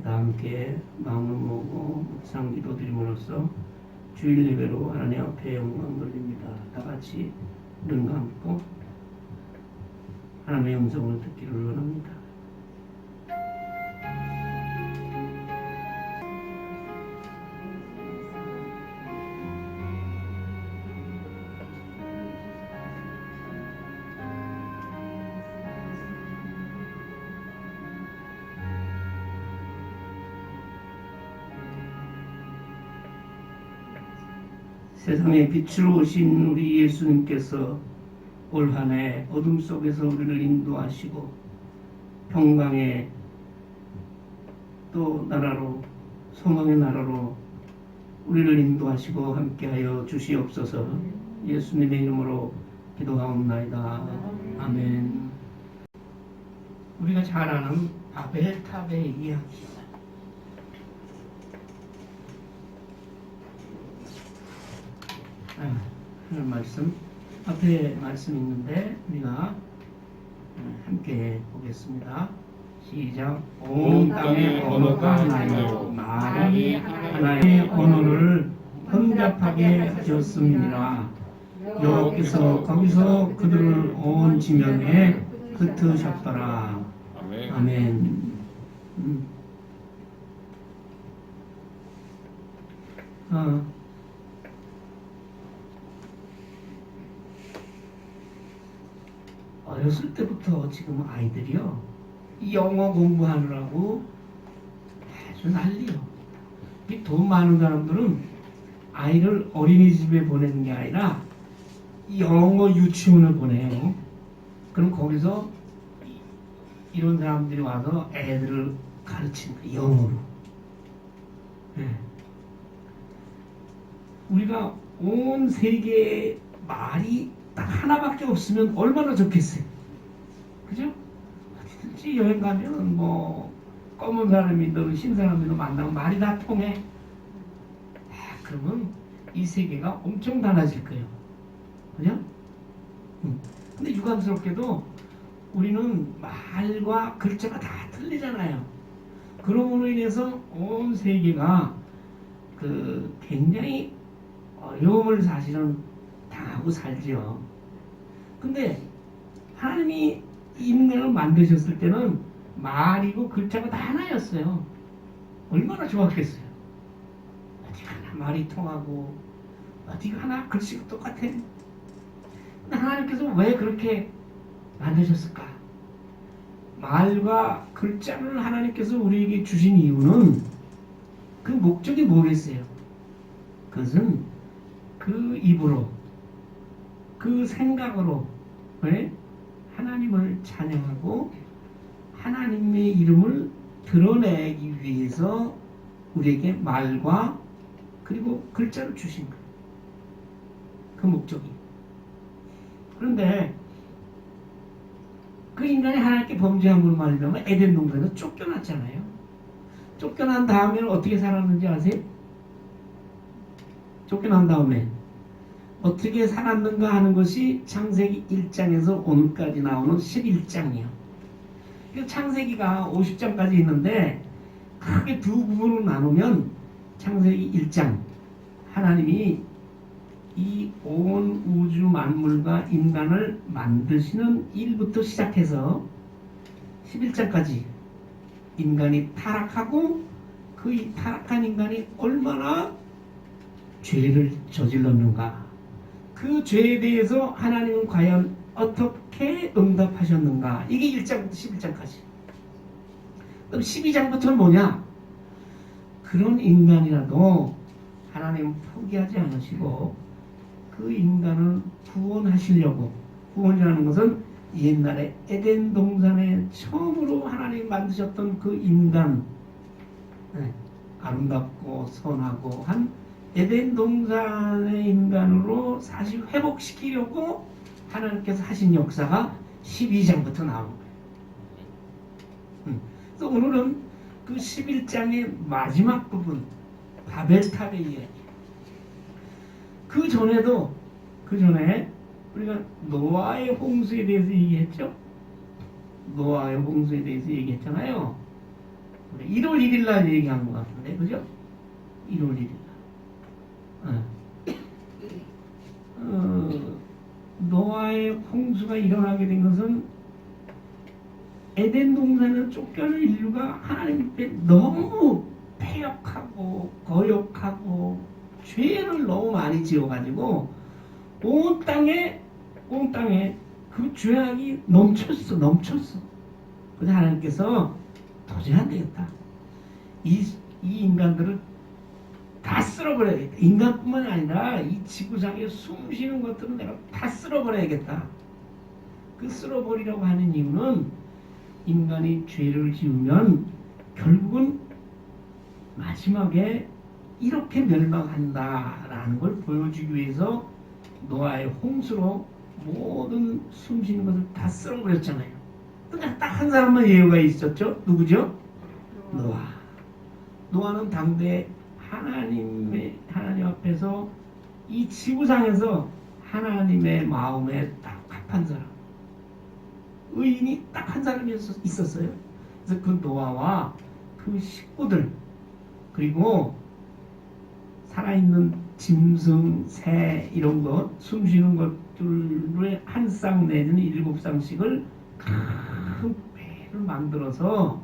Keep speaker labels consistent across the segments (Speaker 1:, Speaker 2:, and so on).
Speaker 1: 다 함께 마음을 모으고 묵상 기도드림으로써 주일 예배로 하나님 앞에 영광 돌립니다. 다 같이 눈 감고 하나님의 음성을 듣기를 원합니다. 세상의 빛으로 오신 우리 예수님께서 올 한 해 어둠 속에서 우리를 인도하시고 평강의 또 나라로 소망의 나라로 우리를 인도하시고 함께하여 주시옵소서. 예수님의 이름으로 기도하옵나이다. 아멘. 우리가 잘 아는 바벨탑의 이야기. 하는 말씀 앞에 말씀 있는데 우리가 함께 보겠습니다. 시작. 온 땅의 언어가 하나요 말이 하나의 언어를 혼잡하게 하셨음이니라. 여호와께서 거기서 그들을 온 지면에 흩으셨더라. 아멘. 어렸을 때부터 지금 아이들이요 이 영어 공부하느라고 아주 난리요. 이 돈 많은 사람들은 아이를 어린이집에 보내는 게 아니라 영어 유치원을 보내요. 그럼 거기서 이런 사람들이 와서 애들을 가르치는 거예요, 영어로. 네. 우리가 온 세계에 말이 딱 하나밖에 없으면 얼마나 좋겠어요. 그죠? 어디든지 여행 가면 뭐 검은 사람이든 흰 사람이든 만나면 말이 다 통해. 그러면 이 세계가 엄청 달라질 거예요. 그죠? 근데 유감스럽게도 우리는 말과 글자가 다 틀리잖아요. 그러므로 인해서 온 세계가 굉장히 어려움을 사실은 당하고 살죠. 근데 하나님이 인간을 만드셨을 때는 말이고 글자가 다 하나였어요. 얼마나 좋았겠어요. 어디 하나 말이 통하고 어디 하나 글씨가 똑같아. 근데 하나님께서 왜 그렇게 만드셨을까? 말과 글자를 하나님께서 우리에게 주신 이유는 그 목적이 뭐겠어요? 그것은 그 입으로 그 생각으로 하나님을 찬양하고 하나님의 이름을 드러내기 위해서 우리에게 말과 그리고 글자를 주신 거예요. 그 목적이. 그런데 그 인간이 하나님께 범죄한 걸로 말하면 에덴 동산에서 쫓겨났잖아요. 쫓겨난 다음에는 어떻게 살았는지 아세요? 쫓겨난 다음에 어떻게 살았는가 하는 것이 창세기 1장에서 오늘까지 나오는 11장이에요. 창세기가 50장까지 있는데 크게 두 부분으로 나누면 창세기 1장 하나님이 이 온 우주 만물과 인간을 만드시는 일부터 시작해서 11장까지 인간이 타락하고 그 타락한 인간이 얼마나 죄를 저질렀는가, 그 죄에 대해서 하나님은 과연 어떻게 응답하셨는가, 이게 1장부터 11장까지. 그럼 12장부터는 뭐냐? 그런 인간이라도 하나님은 포기하지 않으시고 그 인간을 구원하시려고, 구원이라는 것은 옛날에 에덴 동산에 처음으로 하나님 만드셨던 그 인간, 아름답고 선하고 한 에덴 동산의 인간으로 다시 회복시키려고 하나님께서 하신 역사가 12장부터 나오는 거예요. 그래서 오늘은 그 11장의 마지막 부분, 바벨탑의 이야기. 그 전에 우리가 노아의 홍수에 대해서 얘기했죠. 노아의 홍수에 대해서 얘기했잖아요. 1월 1일 날 얘기한 것 같은데, 그죠? 1월 1일 날. 노아의 홍수가 일어나게 된 것은 에덴 동산을 쫓겨난 인류가 하나님 앞에 너무 패역하고 거역하고 죄를 너무 많이 지어가지고 온 땅에 그 죄악이 넘쳤어. 그래서 하나님께서 도저히 안 되겠다. 이 인간들을 다 쓸어버려야겠다. 인간뿐만 아니라 이 지구상에 숨쉬는 것들은 내가 다 쓸어버려야겠다. 그 쓸어버리려고 하는 이유는 인간이 죄를 지으면 결국은 마지막에 이렇게 멸망한다라는 걸 보여주기 위해서 노아의 홍수로 모든 숨쉬는 것을 다 쓸어버렸잖아요. 근데 딱 한 사람만 예외가 있었죠. 누구죠? 노아는 당대 하나님 앞에서 이 지구상에서 하나님의 마음에 딱 합한 사람, 의인이 딱 한 사람이 있었어요. 그래서 그 노아와 그 식구들, 그리고 살아있는 짐승, 새 이런 것, 숨쉬는 것들을 한 쌍 내지는 7쌍씩을 큰 배를 만들어서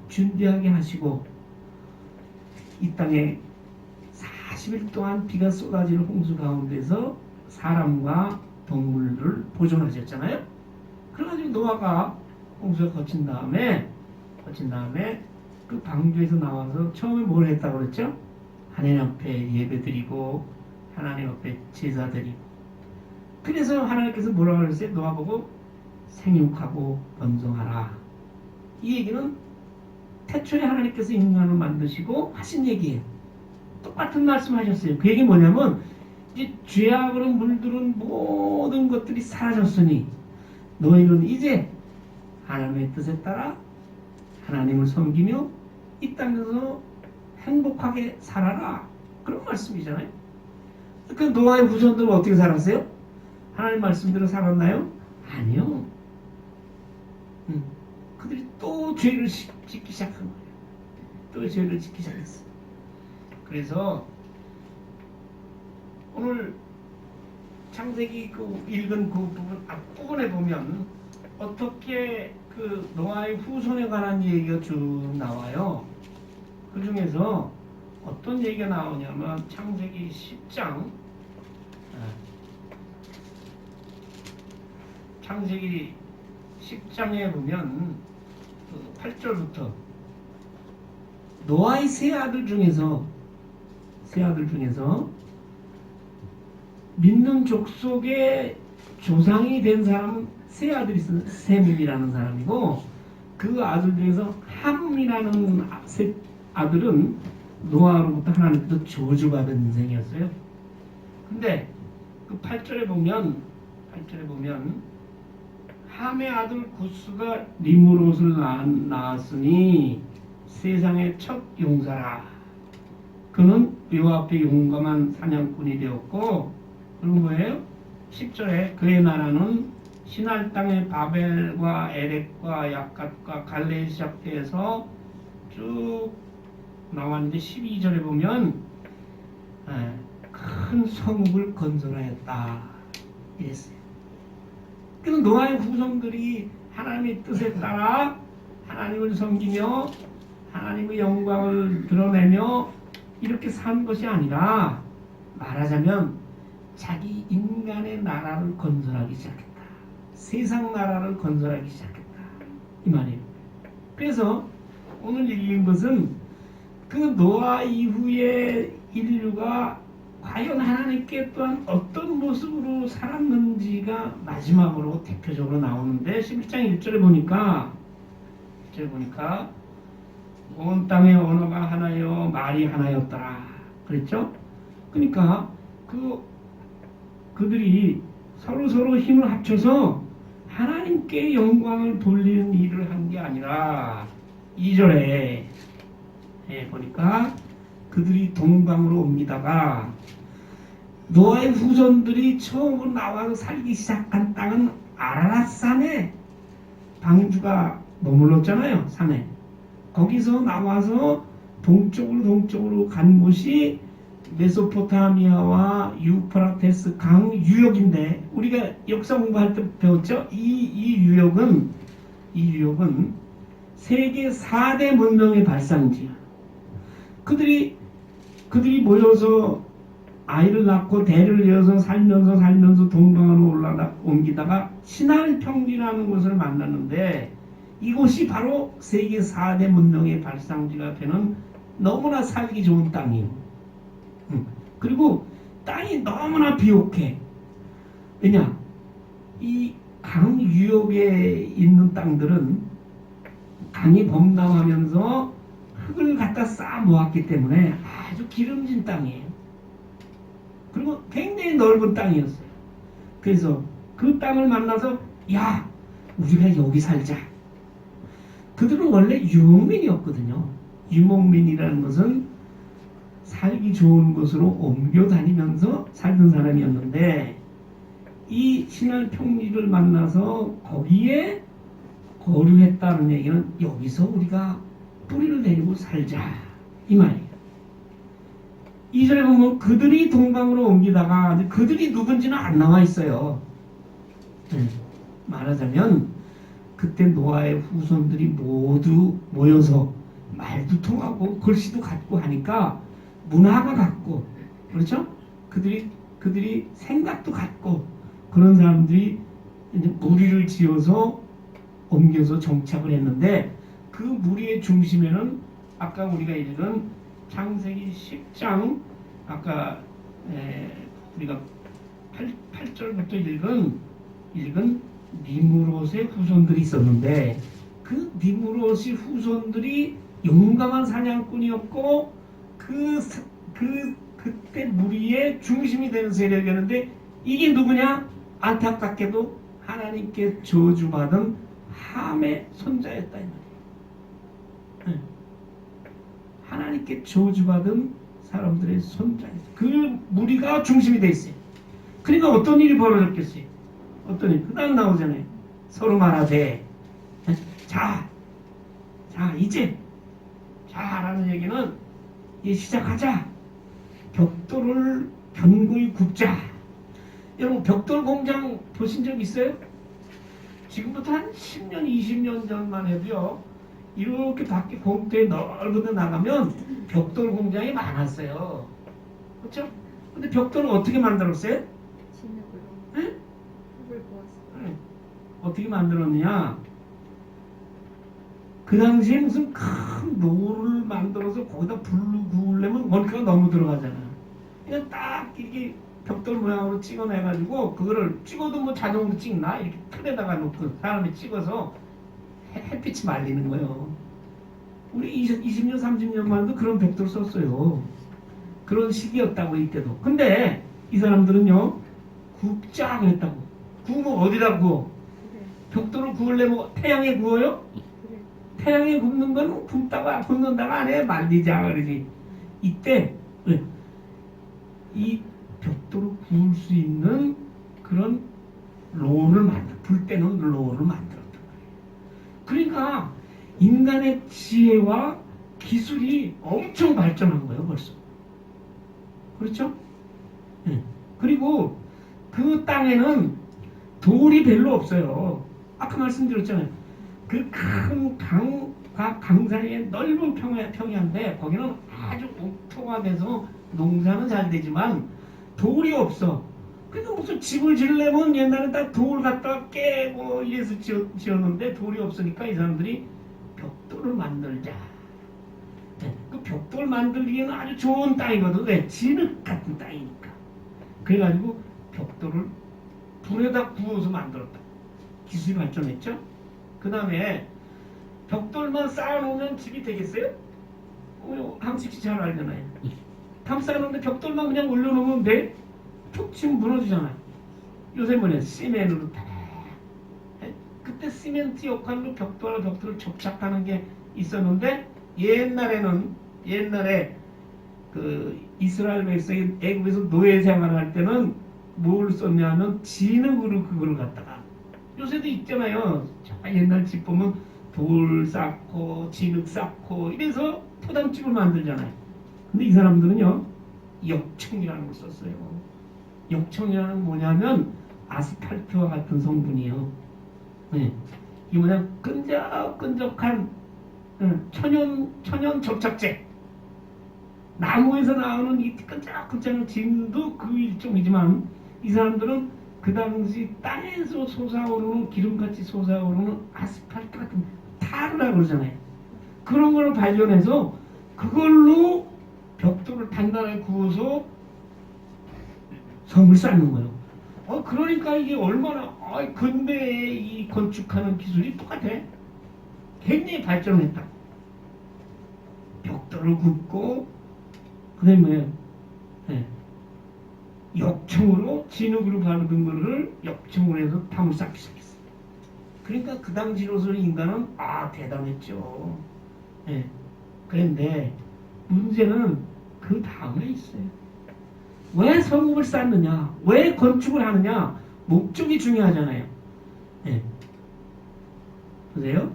Speaker 1: 준비하게 하시고 이 땅에 40일 동안 비가 쏟아지는 홍수 가운데서 사람과 동물을 보존하셨잖아요. 그래가지고 노아가 홍수가 거친 다음에 그 방주에서 나와서 처음에 뭘 했다고 그랬죠? 하나님 앞에 예배드리고 하나님 앞에 제사드리고. 그래서 하나님께서 뭐라고 그랬어요? 노아 보고 생육하고 번성하라. 이 얘기는 태초에 하나님께서 인간을 만드시고 하신 얘기예요. 똑같은 말씀 하셨어요. 그 얘기 뭐냐면 이제 죄악으로 물들은 모든 것들이 사라졌으니 너희는 이제 하나님의 뜻에 따라 하나님을 섬기며 이 땅에서 행복하게 살아라. 그런 말씀이잖아요. 그 노아의 후손들은 어떻게 살았어요? 하나님 말씀대로 살았나요? 아니요. 그들이 또 죄를 짓기 시작한 거예요. 또 죄를 짓기 시작했어요. 그래서 오늘 창세기 읽은 그 부분 앞부분에 보면 어떻게 그 노아의 후손에 관한 얘기가 쭉 나와요. 그 중에서 어떤 얘기가 나오냐면 창세기 10장 창세기 10장에 보면 8절부터 노아의 세 아들 중에서 믿는 족속의 조상이 된 사람은 세 아들이 있어요. 셈이라는 사람이고 그 아들 중에서 함이라는 아들은 노아로부터 하나님께서 저주받은 인생이었어요. 근데 그 8절에 보면 함의 아들 구스가 리므롯을 낳았으니 세상의 첫 용사라. 그는 여호와 앞에 용감한 사냥꾼이 되었고, 그리고 뭐예요? 10절에 그의 나라는 신할 땅의 바벨과 에렉과 약갓과 갈레에 시작돼서 쭉 나왔는데 12절에 보면 큰 성읍을 건설하였다 이랬어요. 그래서 노아의 후손들이 하나님의 뜻에 따라 하나님을 섬기며 하나님의 영광을 드러내며 이렇게 산 것이 아니라 말하자면 자기 인간의 나라를 건설하기 시작했다. 세상 나라를 건설하기 시작했다. 이 말이에요. 그래서 오늘 읽은 것은 그 노아 이후에 인류가 과연 하나님께 또한 어떤 모습으로 살았는지가 마지막으로 대표적으로 나오는데 11장 1절에 보니까 온 땅의 언어가 하나요 말이 하나였더라 그랬죠? 그러니까 그들이 서로 힘을 합쳐서 하나님께 영광을 돌리는 일을 한 게 아니라 2절에 보니까 그들이 동방으로 옮기다가 노아의 후손들이 처음으로 나와서 살기 시작한 땅은 아라랏산에 방주가 머물렀잖아요. 산에. 거기서 나와서 동쪽으로 간 곳이 메소포타미아와 유프라테스 강 유역인데, 우리가 역사 공부할 때 배웠죠? 이 유역은 세계 4대 문명의 발상지야. 그들이 모여서 아이를 낳고 대를 이어서 살면서 동방으로 옮기다가 신할평지라는 곳을 만났는데, 이곳이 바로 세계 4대 문명의 발상지가 되는 너무나 살기 좋은 땅이에요. 그리고 땅이 너무나 비옥해. 왜냐? 이 강 유역에 있는 땅들은 강이 범람하면서 흙을 갖다 쌓아 모았기 때문에 아주 기름진 땅이에요. 그리고 굉장히 넓은 땅이었어요. 그래서 그 땅을 만나서, 야, 우리가 여기 살자. 그들은 원래 유목민이었거든요. 유목민이라는 것은 살기 좋은 곳으로 옮겨 다니면서 살던 사람이었는데, 이 신할평지를 만나서 거기에 거류했다는 얘기는 여기서 우리가 뿌리를 내리고 살자, 이 말이에요. 2절에 보면 그들이 동방으로 옮기다가, 그들이 누군지는 안 나와 있어요. 말하자면 그때 노아의 후손들이 모두 모여서 말도 통하고 글씨도 같고 하니까 문화가 같고, 그렇죠? 그들이 생각도 같고, 그런 사람들이 이제 무리를 지어서 옮겨서 정착을 했는데, 그 무리의 중심에는 아까 우리가 읽은 창세기 10장, 아까 우리가 8절부터 읽은 니므롯의 후손들이 있었는데, 그 니므롯의 후손들이 용감한 사냥꾼이었고, 그때 무리의 중심이 되는 세력이었는데, 이게 누구냐? 안타깝게도 하나님께 저주받은 함의 손자였다, 이 말이에요. 하나님께 저주받은 사람들의 손자였어요. 그 무리가 중심이 돼 있어요. 그러니까 어떤 일이 벌어졌겠어요? 어떤 일? 그 다음 나오잖아요. 서로 말하되, 자, 이제, 라는 얘기는, 이제 시작하자. 벽돌을 견고히 굽자. 여러분, 벽돌 공장 보신 적 있어요? 지금부터 한 10년, 20년 전만 해도요, 이렇게 밖에 공터에 넓은 데 나가면 벽돌 공장이 많았어요. 그렇죠? 근데 벽돌을 어떻게 만들었어요?
Speaker 2: 진흙으로.
Speaker 1: 네?
Speaker 2: 흙을 부었어요.
Speaker 1: 네. 어떻게 만들었느냐? 그 당시에 무슨 큰 노를 만들어서 거기다 불로 구우려면 원가가 너무 들어가잖아. 그냥 딱 이게 벽돌 모양으로 찍어내가지고, 그거를 찍어도 뭐 자동으로 찍나? 이렇게 틀에다가 놓고 사람이 찍어서 햇빛이 말리는 거예요. 우리 20년, 30년만 해도 그런 벽돌 썼어요. 그런 시기였다고, 이때도. 근데 이 사람들은요, 굽자 그랬다고. 구우면 어디다 구워?
Speaker 2: 그래.
Speaker 1: 벽돌을 구우려면 태양에 구워요?
Speaker 2: 그래.
Speaker 1: 태양에 굽는 건 굽는다가 안 해. 말리자 그러지. 이때 이 벽돌을 구울 수 있는 그런 불 때는 로를 만들었단 말이에요. 그러니까 인간의 지혜와 기술이 엄청 발전한 거예요, 벌써. 그렇죠? 네. 그리고 그 땅에는 돌이 별로 없어요. 아까 말씀드렸잖아요. 그 큰 강산의 넓은 평야인데, 거기는 아주 옥토가 돼서 농사는 잘 되지만 돌이 없어. 그러니까 무슨 집을 지으려면 옛날에 다 돌 갖다가 깨고 이래서 지었는데, 돌이 없으니까 이 사람들이 벽돌을 만들자. 네, 그 벽돌 만들기에는 아주 좋은 땅이거든. 왜? 진흙 같은 땅이니까. 그래가지고 벽돌을 불에다 구워서 만들었다. 기술이 발전했죠. 그 다음에 벽돌만 쌓아놓으면 집이 되겠어요? 항식 씨 잘 알잖아요. 담 쌓아놓는데 벽돌만 그냥 올려놓으면 돼? 툭 치면 무너지잖아요. 요새 뭐냐, 시멘으로 다. 그때 시멘트 역할로 벽돌을 접착하는 게 있었는데, 옛날에 그 이스라엘 백성이 애굽에서 노예 생활할 때는 뭘 썼냐면 진흙으로 그걸 갖다가, 요새도 있잖아요. 옛날 집 보면 돌 쌓고 진흙 쌓고 이래서 포장집을 만들잖아요. 근데 이 사람들은요 역청이라는 걸 썼어요. 역청이라는 건 뭐냐면 아스팔트와 같은 성분이에요. 네. 이게 뭐냐 끈적끈적한 천연 접착제. 나무에서 나오는 이 끈적끈적한 진도 그 일종이지만 이 사람들은 그 당시 땅에서 솟아오르는 기름같이 솟아오르는 아스팔트 같은 타르라고 그러잖아요. 그런 걸 발견해서 그걸로 벽돌을 단단하게 구워서 성을 쌓는 거예요. 그러니까 이게 얼마나 근대에 이 건축하는 기술이 똑같아. 굉장히 발전했다. 벽돌을 굽고 그다음에 뭐예요? 네. 역청으로 진흙으로 바르던 거를 역청으로 해서 탐을 쌓기 시작했어. 그러니까 그 당시로서는 인간은 대단했죠. 네. 그런데 문제는 그 다음에 있어요. 왜 성읍을 쌓느냐? 왜 건축을 하느냐? 목적이 중요하잖아요. 네. 보세요.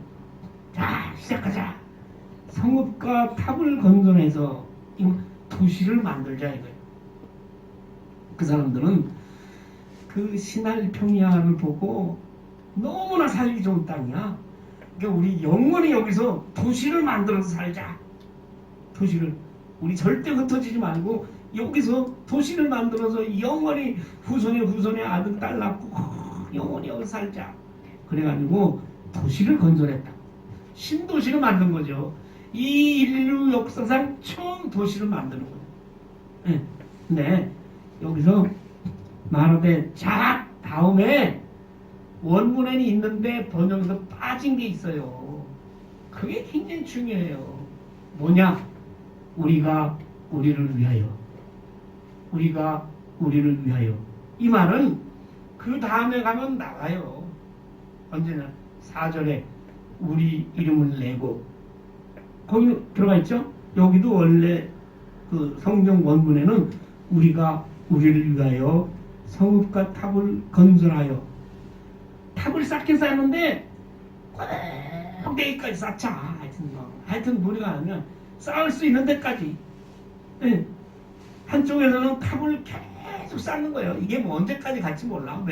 Speaker 1: 자, 시작하자. 성읍과 탑을 건설해서 도시를 만들자 이거예요. 그 사람들은 그 신할 평야를 보고 너무나 살기 좋은 땅이야. 그러니까 우리 영원히 여기서 도시를 만들어서 살자. 도시를 우리 절대 흩어지지 말고 여기서 도시를 만들어서 영원히 후손의 아들 딸 낳고 영원히 여기서 살자. 그래가지고 도시를 건설했다. 신도시를 만든 거죠. 이 인류 역사상 처음 도시를 만드는 거예요. 네. 근데 여기서 말하되 자 다음에 원문에는 있는데 번역에서 빠진 게 있어요. 그게 굉장히 중요해요. 뭐냐? 우리가 우리를 위하여. 우리가 우리를 위하여. 이 말은 그 다음에 가면 나와요. 언제나 4절에 우리 이름을 내고 거기 들어가 있죠? 여기도 원래 그 성경 원문에는 우리가 우리를 위하여 성읍과 탑을 건설하여 탑을 쌓긴 쌓는데 꼭 내기까지 쌓자. 하여튼 우리가 하면 쌓을 수 있는 데까지. 네. 한쪽에서는 탑을 계속 쌓는 거예요. 이게 뭐 언제까지 갈지 몰라.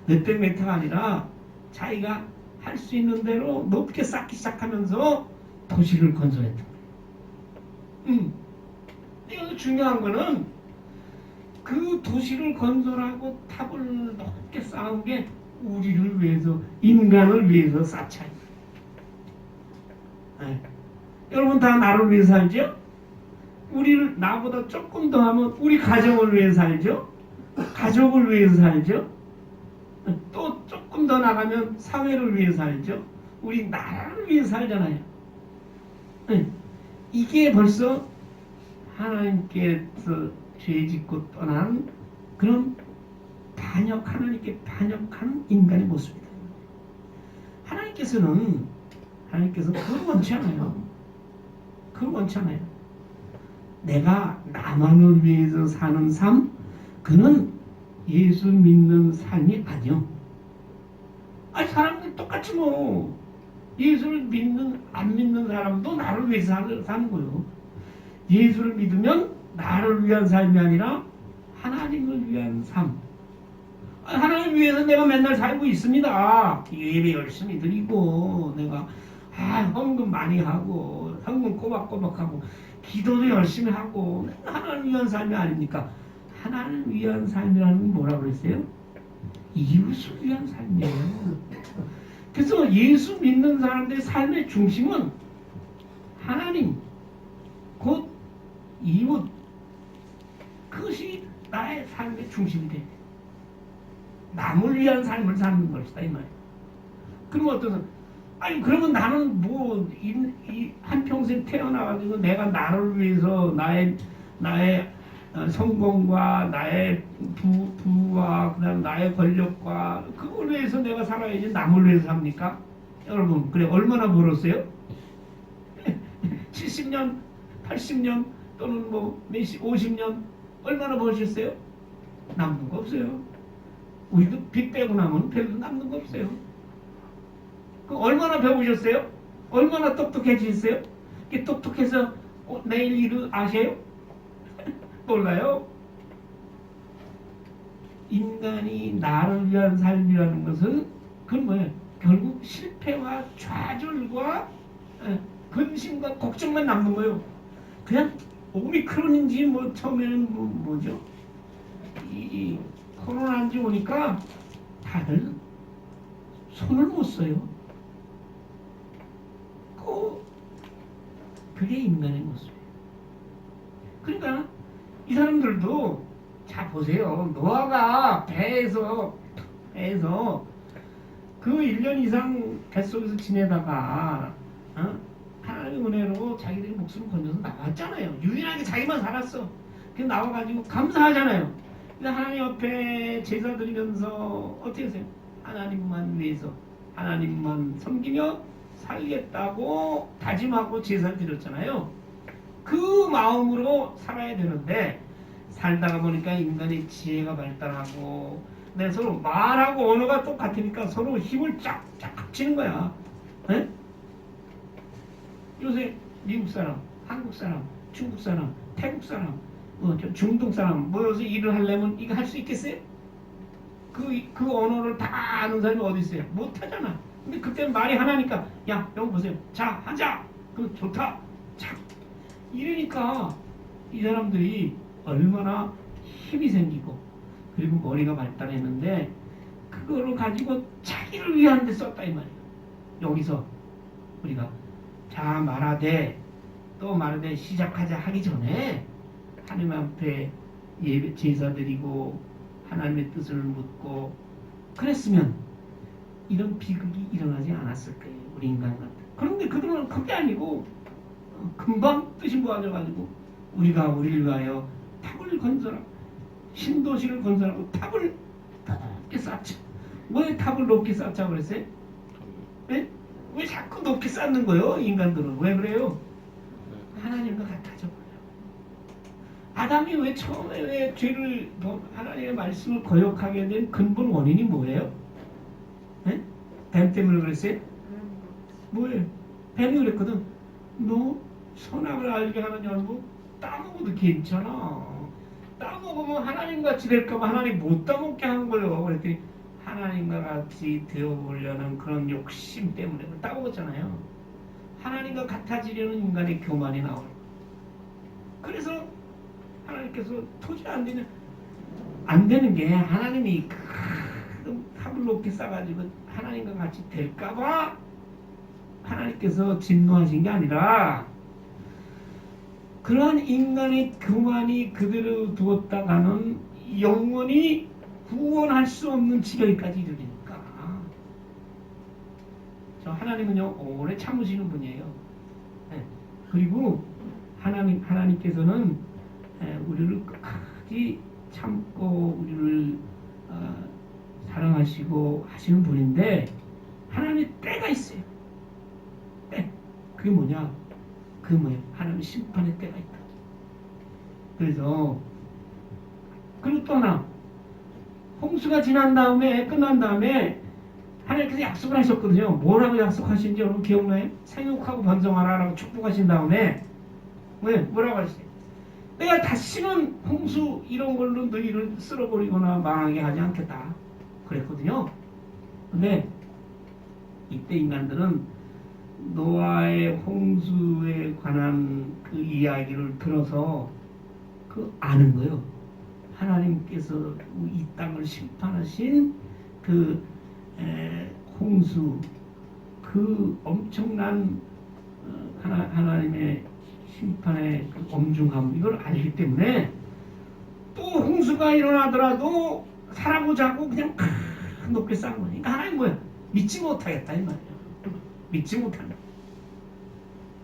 Speaker 1: 몇백 메타가 아니라 자기가 할 수 있는 대로 높게 쌓기 시작하면서 도시를 건설했던 거예요. 여기 중요한 거는 그 도시를 건설하고 탑을 높게 쌓은 게 우리를 위해서, 인간을 위해서 쌓자. 네. 여러분 다 나를 위해 살죠? 우리를 나보다 조금 더 하면 우리 가정을 위해 살죠? 가족을 위해서 살죠? 또 조금 더 나가면 사회를 위해 살죠? 우리 나라를 위해 살잖아요. 네. 이게 벌써 하나님께서 죄짓고 떠난 그런 하나님께 반역하는 인간의 모습이다. 하나님께서는 그걸 원치 않아요. 그걸 원치 않아요. 내가 나만을 위해서 사는 삶, 그는 예수 믿는 삶이 아니요. 사람들 똑같이 뭐 예수를 안 믿는 사람도 나를 위해서 사는 거예요. 예수를 믿으면 나를 위한 삶이 아니라 하나님을 위한 삶. 하나님 위해서 내가 맨날 살고 있습니다. 예배 열심히 드리고 내가 헌금 많이 하고 헌금 꼬박꼬박하고 기도도 열심히 하고 하나님 위한 삶이 아닙니까? 하나님 위한 삶이라는 건 뭐라고 그랬어요? 이웃을 위한 삶이에요. 그래서 예수 믿는 사람들의 삶의 중심은 하나님, 곧 이웃, 그것이 나의 삶의 중심이 돼. 남을 위한 삶을 사는 것이다 이 말이에요. 그러면 어떤 그러면 나는 뭐 한평생 태어나가지고 내가 나를 위해서 나의 성공과 나의 부와 그다음 나의 권력과 그걸 위해서 내가 살아야지 남을 위해서 삽니까? 여러분 그래 얼마나 벌었어요? 70년, 80년 또는 뭐 50년 얼마나 버셨어요? 남는 거 없어요. 우리도 빚 빼고 나면 별로 남는 거 없어요. 그 얼마나 배우셨어요? 얼마나 똑똑해지셨어요? 이게 똑똑해서 내일 일을 아세요? 몰라요. 인간이 나를 위한 삶이라는 것은 그건 뭐예요? 결국 실패와 좌절과 근심과 걱정만 남는 거예요. 그냥 오미크론인지 뭐 처음에는 뭐죠? 이 코로나인지 오니까 다들 손을 못 써요. 그게 인간의 모습이에요. 그러니까 이 사람들도 자 보세요. 노아가 배에서 그 1년 이상 뱃속에서 지내다가 하나님의 은혜로 자기들이 목숨을 건져서 나왔잖아요. 유일하게 자기만 살았어. 그 나와가지고 감사하잖아요. 근데 하나님 앞에 제사 드리면서 어떻게 하세요? 하나님만 위해서 하나님만 섬기며 살겠다고 다짐하고 제사 드렸잖아요. 그 마음으로 살아야 되는데 살다가 보니까 인간의 지혜가 발달하고 내 서로 말하고 언어가 똑같으니까 서로 힘을 쫙쫙 합치는 거야. 에? 요새 미국 사람, 한국 사람, 중국 사람, 태국 사람, 중동 사람 모여서 일을 하려면 이거 할 수 있겠어요? 그 언어를 다 아는 사람이 어디 있어요? 못 하잖아. 근데 그때는 말이 하나니까 야 여기 보세요. 자 하자. 그 좋다. 자 이러니까 이 사람들이 얼마나 힘이 생기고 그리고 머리가 발달했는데 그거를 가지고 자기를 위한 데 썼다 이 말이에요. 여기서 우리가 자 말하되 또 말하되 시작하자 하기 전에 하나님 앞에 예배 제사 드리고 하나님의 뜻을 묻고 그랬으면 이런 비극이 일어나지 않았을 거예요. 우리 인간한테. 그런데 그들은 그게 아니고 금방 뜻이 모아져가지고 우리가 우리를 위하여 탑을 건설하고 신도시를 건설하고 탑을 높게 쌓자. 왜 탑을 높게 쌓자고 그랬어요? 네? 왜 자꾸 높게 쌓는 거예요? 인간들은 왜 그래요? 하나님과 같아져 버려요. 아담이 왜 처음에 왜 죄를 하나님의 말씀을 거역하게 된 근본 원인이 뭐예요? 네? 뱀 때문에 그랬어요? 뭐예요? 뱀이 그랬거든. 너 선악을 알게 하는 열무 따먹어도 괜찮아. 따먹으면 하나님같이 될까봐 하나님 못 따먹게 한 거예요. 그랬더니 하나님과 같이 되어보려는 그런 욕심 때문에 따먹었잖아요. 하나님과 같아지려는 인간의 교만이 나오는 거예요. 그래서 하나님께서 도저히 안 되는 게 하나님이 큰 탑을 높게 쌓아가지고 하나님과 같이 될까봐 하나님께서 진노하신 게 아니라 그런 인간의 교만이 그대로 두었다가는 영원히 구원할 수 없는 지경까지 이르니까. 저 하나님은요 오래 참으시는 분이에요. 네. 그리고 하나님께서는 우리를 끝까지 참고 우리를 사랑하시고 하시는 분인데 하나님의 때가 있어요. 때. 그게 뭐냐? 그 뭐예요? 하나님의 심판의 때가 있다. 그래서 그리고 또 하나 홍수가 지난 다음에 끝난 다음에 하나님께서 약속을 하셨거든요. 뭐라고 약속하신지 여러분 기억나요? 생육하고 번성하라라고 축복하신 다음에 왜? 뭐라고 하시죠? 내가 다시는 홍수 이런 걸로 너희를 쓸어버리거나 망하게 하지 않겠다 그랬거든요. 근데 이때 인간들은 노아의 홍수에 관한 그 이야기를 들어서 아는 거예요. 하나님께서 이 땅을 심판하신 그 홍수 그 엄청난 하나님의 심판의 그 엄중함 이걸 알기 때문에 또 홍수가 일어나더라도 살아보자고 그냥 높게 쌓은 거예요. 그러니까 하나님 뭐야? 믿지 못하겠다 이 말이에요. 믿지 못한다.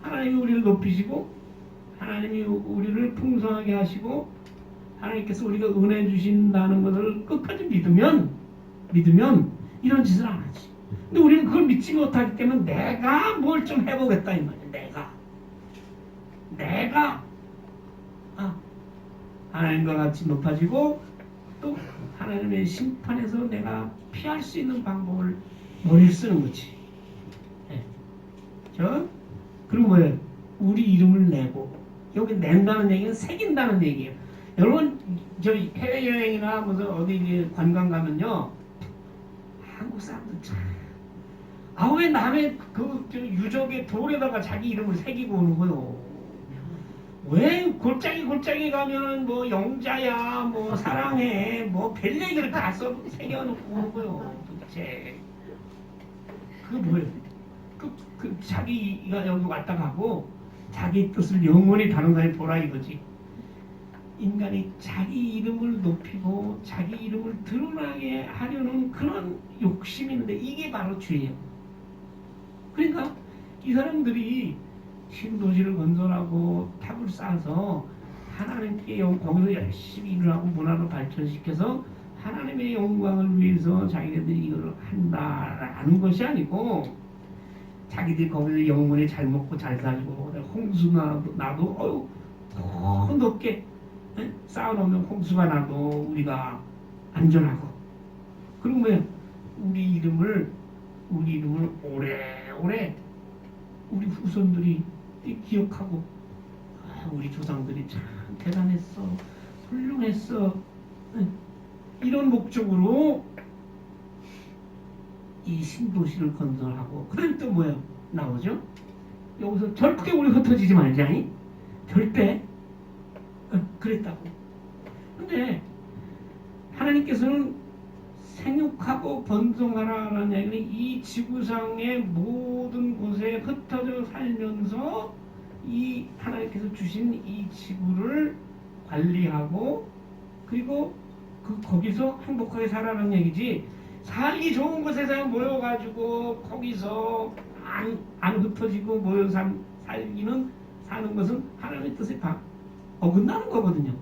Speaker 1: 하나님이 우리를 높이시고 하나님이 우리를 풍성하게 하시고 하나님께서 우리가 은혜 주신다는 것을 끝까지 믿으면 이런 짓을 안 하지. 근데 우리는 그걸 믿지 못하기 때문에 내가 뭘 좀 해보겠다 이 말이야. 내가 하나님과 같이 높아지고 또 하나님의 심판에서 내가 피할 수 있는 방법을 머리를 쓰는 거지. 그렇죠? 그럼 뭐예요? 우리 이름을 내고 여기 낸다는 얘기는 새긴다는 얘기예요. 여러분 저희 해외여행이나 무슨 어디 이제 관광 가면요 한국 사람들 참 왜 남의 저 유적의 돌에다가 자기 이름을 새기고 오는 거요? 왜 골짜기 가면은 뭐 영자야 뭐 사랑해 뭐 별 얘기를 다 새겨놓고 오는 거요 도대체 그 뭐예요? 그 자기가 여기 왔다 가고 자기 뜻을 영원히 다른 사람이 보라 이거지. 인간이 자기 이름을 높이고 자기 이름을 드러나게 하려는 그런 욕심이 있는데 이게 바로 죄예요. 그러니까 이 사람들이 신도시를 건설하고 탑을 쌓아서 하나님께 거기서 열심히 일을 하고 문화를 발전시켜서 하나님의 영광을 위해서 자기네들이 이걸 한다라는 것이 아니고 자기들이 거기서 영원히 잘 먹고 잘 살고 홍수나 나도 더 높게 쌓아놓으면 홍수가 나도 우리가 안전하고 그리고 왜 우리 이름을 오래오래 우리 후손들이 기억하고 우리 조상들이 참 대단했어 훌륭했어 이런 목적으로 이 신도시를 건설하고 그 다음에 또 뭐야 나오죠? 여기서 절대 우리 흩어지지 말자니 절대 그랬다고. 근데 하나님께서는 생육하고 번성하라라는 얘기는 이 지구상의 모든 곳에 흩어져 살면서 이 하나님께서 주신 이 지구를 관리하고 그리고 거기서 행복하게 살아라는 얘기지. 살기 좋은 곳에서 모여가지고 거기서 안 흩어지고 모여 사는 것은 하나님의 뜻에 어긋나는 거거든요.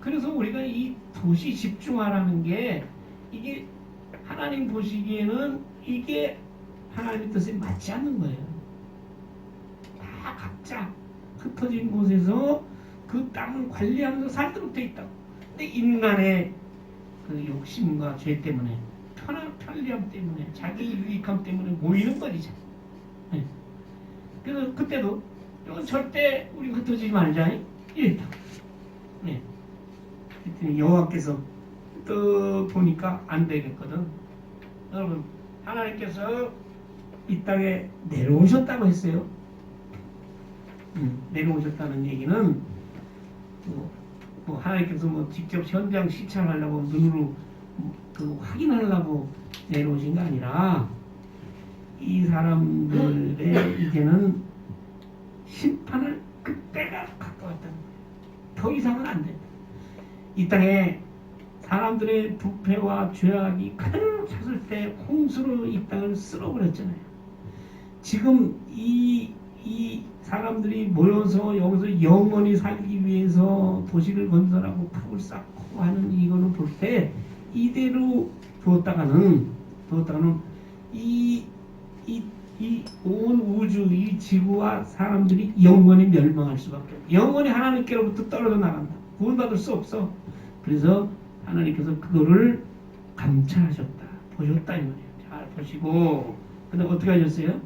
Speaker 1: 그래서 우리가 이 도시 집중화라는 게 이게 하나님 보시기에는 이게 하나님의 뜻에 맞지 않는 거예요. 다 각자 흩어진 곳에서 그 땅을 관리하면서 살도록 돼 있다고. 근데 인간의 그 욕심과 죄 때문에 편리함 때문에 자기 유익함 때문에 모이는 거지. 네. 그래서 그때도 이건 절대 우리 흩어지지 말자 이랬다고. 네. 여호와께서 또 보니까 안 되겠거든. 여러분 하나님께서 이 땅에 내려오셨다고 했어요. 내려오셨다는 얘기는 뭐 하나님께서 직접 현장 시찰하려고 눈으로 확인하려고 내려오신 게 아니라 이 사람들의 이제는 심판을 그때가 가까웠다는 거예요. 더 이상은 안 된다. 이 땅에 사람들의 부패와 죄악이 그대로 찼을 때 홍수로 이 땅을 쓸어버렸잖아요. 지금 이 사람들이 모여서 여기서 영원히 살기 위해서 도시를 건설하고 탑을 쌓고 하는 이거를 볼 때 이대로 두었다가는 이 온 우주, 이 지구와 사람들이 영원히 멸망할 수밖에 없어요. 영원히 하나님께로부터 떨어져 나간다. 구원받을 수 없어. 그래서 하나님께서 그거를 감찰하셨다. 보셨다 이 말이에요. 잘 보시고 근데 어떻게 하셨어요?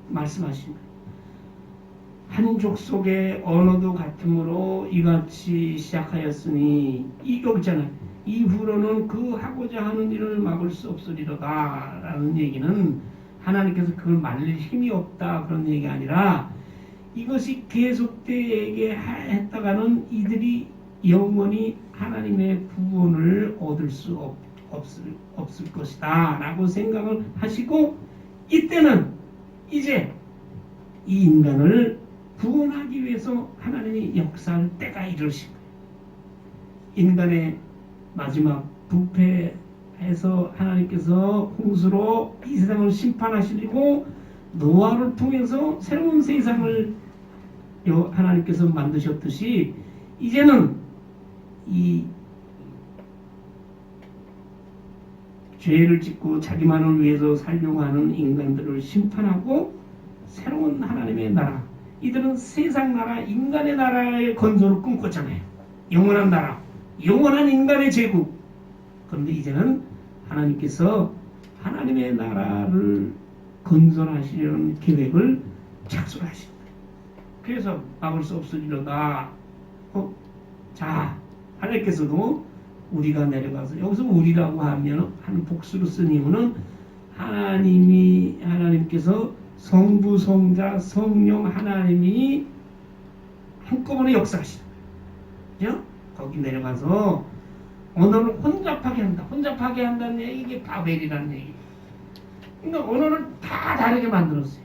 Speaker 1: 말씀하신 거예요. 한 족속의 언어도 같으므로 이같이 시작하였으니 이거 있잖아요. 이후로는 그 하고자 하는 일을 막을 수 없으리로다 라는 얘기는 하나님께서 그걸 말릴 힘이 없다 그런 얘기가 아니라 이것이 계속되게 했다가는 이들이 영원히 하나님의 구원을 얻을 수 없을 것이다 라고 생각을 하시고 이때는 이제 이 인간을 구원하기 위해서 하나님이 역사할 때가 이르신 거예요. 인간의 마지막 부패해서 하나님께서 홍수로 이 세상을 심판하시고 노아를 통해서 새로운 세상을 하나님께서 만드셨듯이 이제는 이 죄를 짓고 자기만을 위해서 살려고 하는 인간들을 심판하고 새로운 하나님의 나라, 이들은 세상 나라, 인간의 나라의 건설을 꿈꿨잖아요. 영원한 나라, 영원한 인간의 제국. 그런데 이제는 하나님께서 하나님의 나라를 건설하시려는 계획을 착수를 하시는 거예요. 그래서 막을 수 없으리로다. 자, 하나님께서도 우리가 내려가서 여기서 우리라고 하면 하는 복수로 쓴 이유는 하나님께서 성부, 성자, 성령 하나님이 한꺼번에 역사하시는 거예요. 그죠? 거기 내려가서 언어를 혼잡하게 한다. 혼잡하게 한다는 얘기, 이게 바벨이라는 얘기. 그러니까 언어를 다 다르게 만들었어요.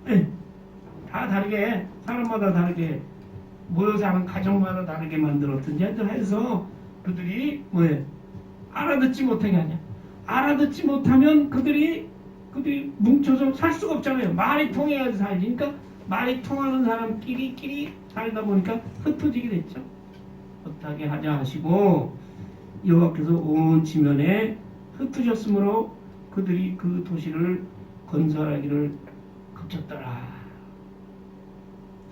Speaker 1: 네. 다 다르게, 사람마다 다르게, 모여 사는 가정마다 다르게 만들었든지 해서 그들이 뭐예요? 알아듣지 못하게 하냐. 알아듣지 못하면 그들이 뭉쳐서 살 수가 없잖아요. 말이 통해야지 살지. 그러니까 말이 통하는 사람끼리 살다 보니까 흩어지게 됐죠. 흩어지게 하자 하시고 여호와께서 온 지면에 흩으셨으므로 그들이 그 도시를 건설하기를 그쳤더라.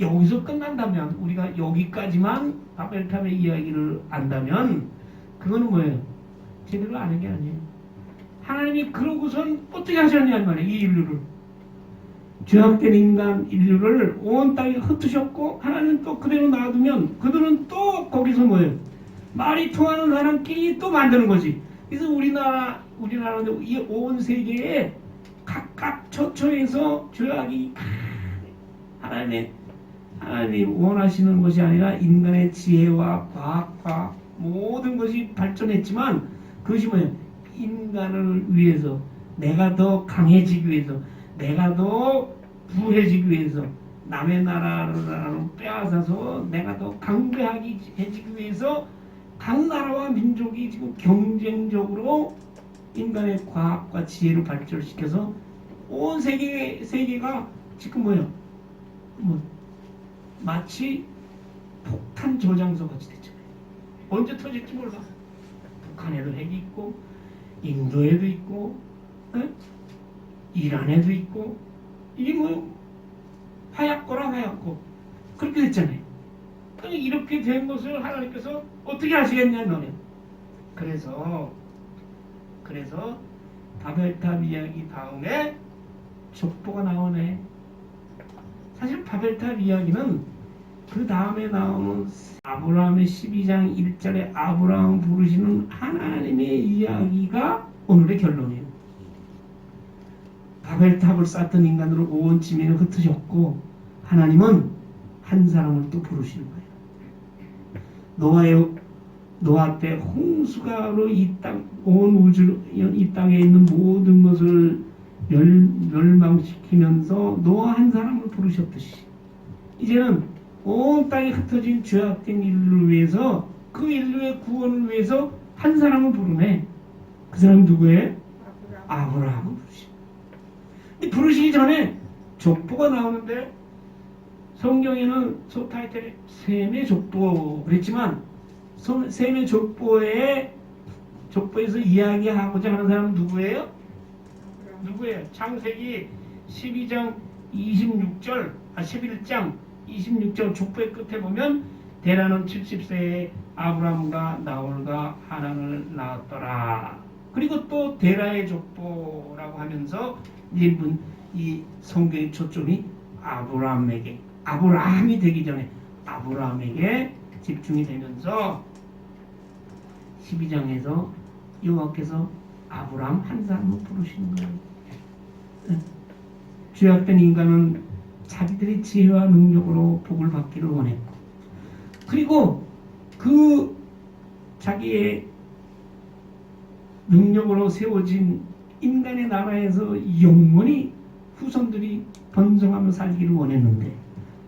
Speaker 1: 여기서 끝난다면, 우리가 여기까지만 바벨탑의 이야기를 안다면 그거는 뭐예요? 제대로 아는 게 아니에요. 하나님이 그러고선 어떻게 하셨냐는 말이에요. 이 인류를, 죄악된 인류를 온 땅에 흩으셨고, 하나님 또 그대로 놔두면 그들은 또 거기서 뭐예요? 말이 통하는 사람끼리 또 만드는 거지. 그래서 우리나라는 이 온 세계에 각각 처처에서 죄악이 하나님이 원하시는 것이 아니라 인간의 지혜와 과학과 모든 것이 발전했지만, 그것이 뭐예요? 인간을 위해서, 내가 더 강해지기 위해서, 내가 더 부해지기 위해서, 남의 나라를 빼앗아서 내가 더 강대하게 해지기 위해서 각 나라와 민족이 지금 경쟁적으로 인간의 과학과 지혜를 발전시켜서 온 세계가 지금 뭐예요? 마치 폭탄 저장소 같이 됐잖아요. 언제 터질지 몰라. 북한에도 핵이 있고, 인도에도 있고, 이란에도 있고, 이게 뭐 화약고라 화약고 그렇게 됐잖아요. 그러니까 이렇게 된 것을 하나님께서 어떻게 하시겠냐 너네. 그래서 바벨탑 이야기 다음에 족보가 나오네. 사실 바벨탑 이야기는 그 다음에 나오는 아브라함의 12장 1절에 아브라함 부르시는 하나님의 이야기가 오늘의 결론이에요. 바벨탑을 쌓던 인간들을 온 지면에 흩으셨고, 하나님은 한 사람을 또 부르시는 거예요. 노아 때 홍수가로 온 우주, 이 땅에 있는 모든 것을 멸망시키면서 노아 한 사람을 부르셨듯이, 이제는 온 땅에 흩어진 죄악된 인류를 위해서, 그 인류의 구원을 위해서 한 사람을 부르네. 그 사람이 누구예요? 아브라함을 부르시네. 근데 부르시기 전에 족보가 나오는데, 성경에는 소타이틀에 셈의 족보 그랬지만, 셈의 족보에서 이야기하고자 하는 사람은 누구예요? 창세기 12장 26절, 11장 26절 족보의 끝에 보면, 데라는 70세에 아브라함과 나홀과 하란을 낳았더라. 그리고 또 데라의 족보라고 하면서 이 성경의 초점이 아브라함이 되기 전에 아브라함에게 집중이 되면서 12장에서 여호와께서 아브라함 한 사람을 부르시는 거예요. 죄악된 인간은 자기들의 지혜와 능력으로 복을 받기를 원했고, 그리고 그 자기의 능력으로 세워진 인간의 나라에서 영원히 후손들이 번성하며 살기를 원했는데,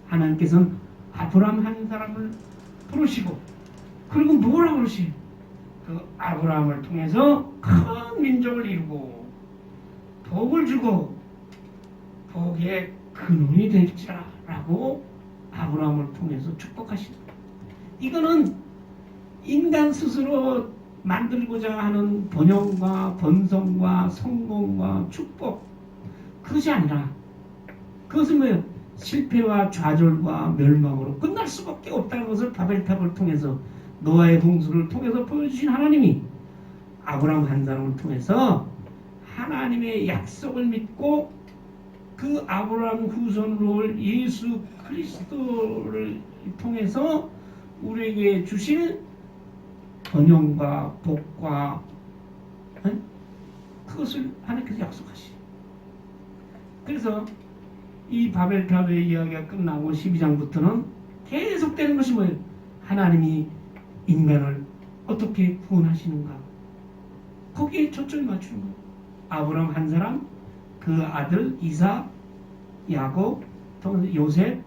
Speaker 1: 하나님께서는 아브라함 한 사람을 부르시고, 그리고 뭐라고 그러시? 그 아브라함을 통해서 큰 민족을 이루고 복을 주고 복의 근원이 될지라라고 아브라함을 통해서 축복하시는 거예요. 이거는 인간 스스로 만들고자 하는 번영과 번성과 성공과 축복, 그것이 아니라, 그것은 뭐예요? 실패와 좌절과 멸망으로 끝날 수밖에 없다는 것을 바벨탑을 통해서, 노아의 홍수를 통해서 보여주신 하나님이 아브라함 한 사람을 통해서 하나님의 약속을 믿고 그 아브라함 후손으로 올 예수 그리스도를 통해서 우리에게 주신 번영과 복과 그것을 하나님께서 약속하시. 그래서 이 바벨탑의 이야기가 끝나고 12장부터는 계속되는 것이 뭐예요? 하나님이 인간을 어떻게 구원하시는가? 거기에 초점을 맞추는 거예요. 아브라함 한 사람, 그 아들 이삭, 야곱, 통해서 요셉,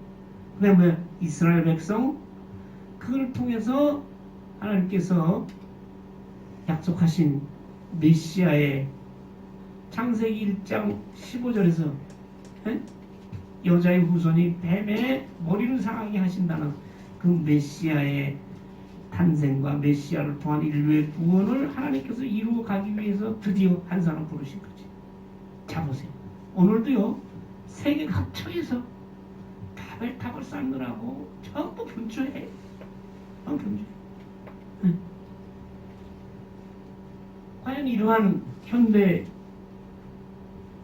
Speaker 1: 그다음에 이스라엘 백성, 그걸 통해서 하나님께서 약속하신 메시아의 창세기 1장 15절에서 여자의 후손이 뱀의 머리를 상하게 하신다는 그 메시아의 탄생과 메시아를 통한 인류의 구원을 하나님께서 이루어 가기 위해서 드디어 한 사람 부르신 거지. 자 보세요. 오늘도요, 세계 각처에서 바벨탑을 쌓느라고 전부 분주해. 분주해. 과연 이러한 현대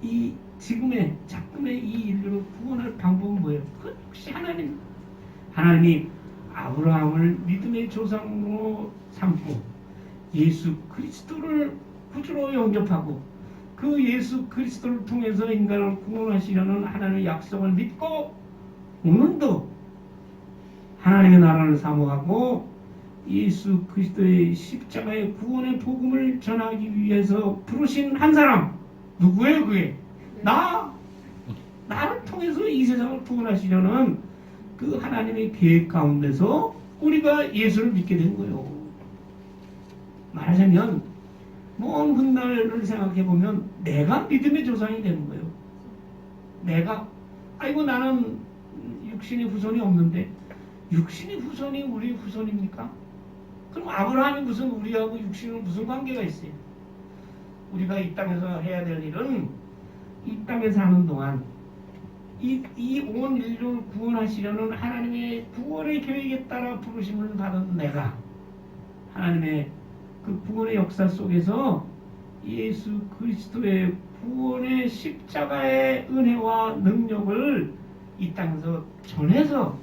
Speaker 1: 이 지금의 작금의 이 인류를 구원할 방법은 뭐예요? 그 역시 하나님이 아브라함을 믿음의 조상으로 삼고 예수 그리스도를 구주로 영접하고 그 예수 그리스도를 통해서 인간을 구원하시려는 하나님의 약속을 믿고 오늘도 하나님의 나라를 사모하고 예수 그리스도의 십자가의 구원의 복음을 전하기 위해서 부르신 한 사람 누구예요? 그게 나를 통해서 이 세상을 구원하시려는 그 하나님의 계획 가운데서 우리가 예수를 믿게 된 거예요. 말하자면 먼 훗날을 생각해 보면 내가 믿음의 조상이 되는 거예요. 내가 아이고 나는 육신의 후손이 없는데 육신의 후손이 우리 후손입니까? 그럼 아브라함이 무슨 우리하고 육신은 무슨 관계가 있어요? 우리가 이 땅에서 해야 될 일은 이 땅에 사는 동안 이 온 인류를 구원하시려는 하나님의 구원의 계획에 따라 부르심을 받은 내가 하나님의 그 구원의 역사 속에서 예수 그리스도의 구원의 십자가의 은혜와 능력을 이 땅에서 전해서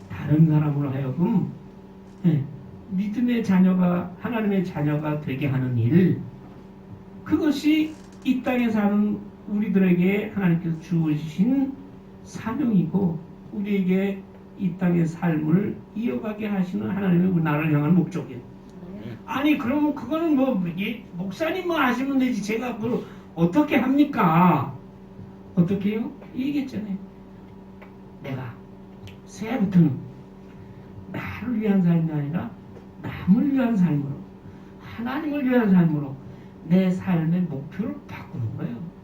Speaker 1: 다른 사람으로 하여금 믿음의 자녀가 하나님의 자녀가 되게 하는 일, 그것이 이 땅에 사는 우리들에게 하나님께서 주어주신 사명이고 우리에게 이 땅의 삶을 이어가게 하시는 하나님의 나를 향한 목적이에요. 아니 그러면 그거는 목사님만 하시면 되지 제가 그걸 어떻게 합니까? 어떻게 해요? 얘기했잖아요. 내가 새해부터는 나를 위한 삶이 아니라 남을 위한 삶으로 하나님을 위한 삶으로 내 삶의 목표를 바꾸는 거예요.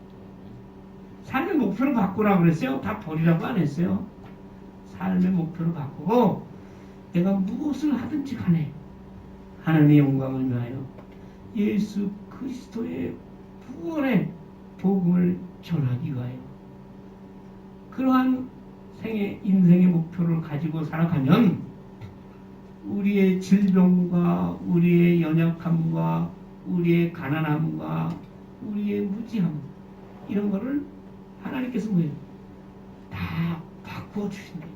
Speaker 1: 삶의 목표를 바꾸라고 그랬어요? 다 버리라고 안 했어요. 삶의 목표를 바꾸고 내가 무엇을 하든지 간에 하나님의 영광을 위하여 예수 그리스도의 구원의 복음을 전하기 위하여 그러한 인생의 목표를 가지고 살아가면 우리의 질병과 우리의 연약함과 우리의 가난함과 우리의 무지함 이런 거를 하나님께서 뭐예요? 다 바꾸어 주신다.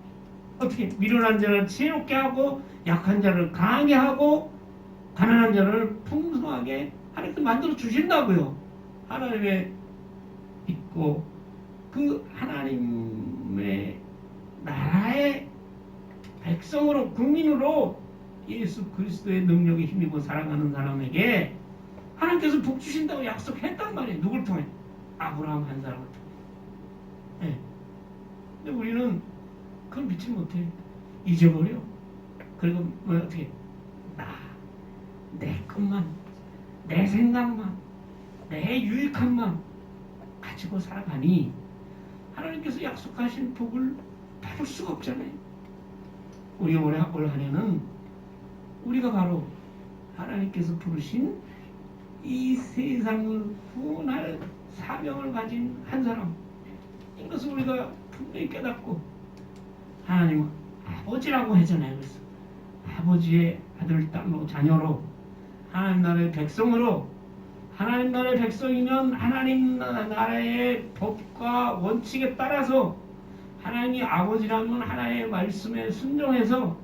Speaker 1: 어떻게? 미련한 자를 지혜롭게 하고 약한 자를 강하게 하고 가난한 자를 풍성하게 하나님께서 만들어 주신다고요. 하나님의 믿고 그 하나님의 나라의 백성으로 국민으로 예수 그리스도의 능력에 힘입어 살아가는 사람에게 하나님께서 복 주신다고 약속했단 말이에요. 누굴 통해? 아브라함 한 사람을 통해. 네. 근데 우리는 그걸 믿지 못해. 잊어버려. 그리고 어떻게? 내 것만, 내 생각만, 내 유익함만 가지고 살아가니 하나님께서 약속하신 복을 받을 수가 없잖아요. 우리 올 한 해는 우리가 바로 하나님께서 부르신 이 세상을 구원할 사명을 가진 한 사람, 이것을 우리가 분명히 깨닫고 하나님 아버지라고 하잖아요. 그래서 아버지의 아들, 딸로, 자녀로 하나님 나라의 백성으로 하나님 나라의 백성이면 하나님 나라의 법과 원칙에 따라서 하나님이 아버지라면 하나님의 말씀에 순종해서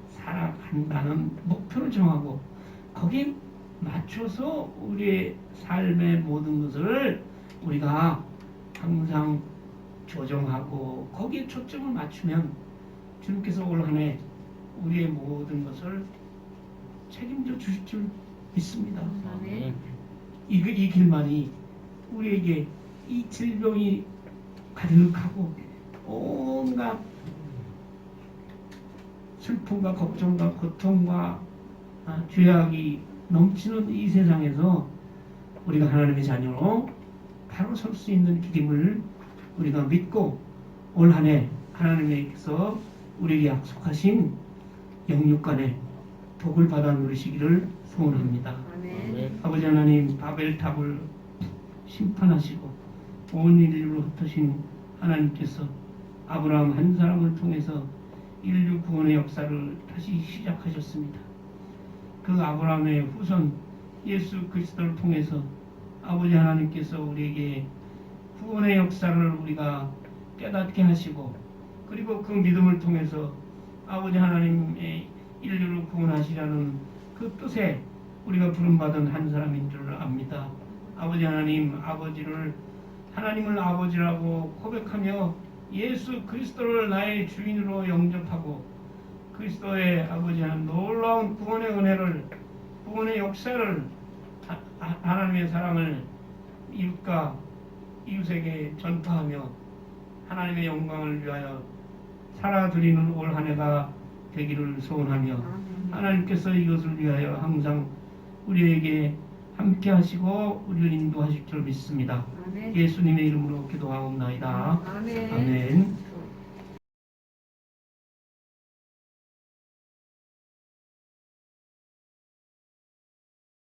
Speaker 1: 살아간다는 목표를 정하고 거기에 맞춰서 우리의 삶의 모든 것을 우리가 항상 조정하고 거기에 초점을 맞추면 주님께서 올 한 해 우리의 모든 것을 책임져 주실 줄 믿습니다.
Speaker 2: 아멘.
Speaker 1: 이 길만이 우리에게 이 질병이 가득하고 온갖 슬픔과 걱정과 고통과 죄악이 넘치는 이 세상에서 우리가 하나님의 자녀로 바로 설 수 있는 길임을 우리가 믿고 올 한 해 하나님께서 우리에게 약속하신 영육간의 복을 받아 누리시기를 소원합니다.
Speaker 2: 아멘.
Speaker 1: 아버지 하나님, 바벨탑을 심판하시고 온 인류를 흩으신 하나님께서 아브라함 한 사람을 통해서 인류 구원의 역사를 다시 시작하셨습니다. 그 아브라함의 후손 예수 그리스도를 통해서 아버지 하나님께서 우리에게 구원의 역사를 우리가 깨닫게 하시고 그리고 그 믿음을 통해서 아버지 하나님의 인류를 구원하시라는 그 뜻에 우리가 부름받은 한 사람인 줄 압니다. 아버지 하나님, 하나님을 아버지라고 고백하며 예수 그리스도를 나의 주인으로 영접하고 그리스도의 아버지 하나님 놀라운 구원의 은혜를, 구원의 역사를, 하나님의 사랑을 이웃과 이웃에게 전파하며 하나님의 영광을 위하여 살아드리는 올 한 해가 되기를 소원하며 하나님께서 이것을 위하여 항상 우리에게 함께 하시고 우리를 인도하실 줄 믿습니다.
Speaker 2: 아멘.
Speaker 1: 예수님의 이름으로 기도하옵나이다.
Speaker 2: 아멘.
Speaker 1: 아멘.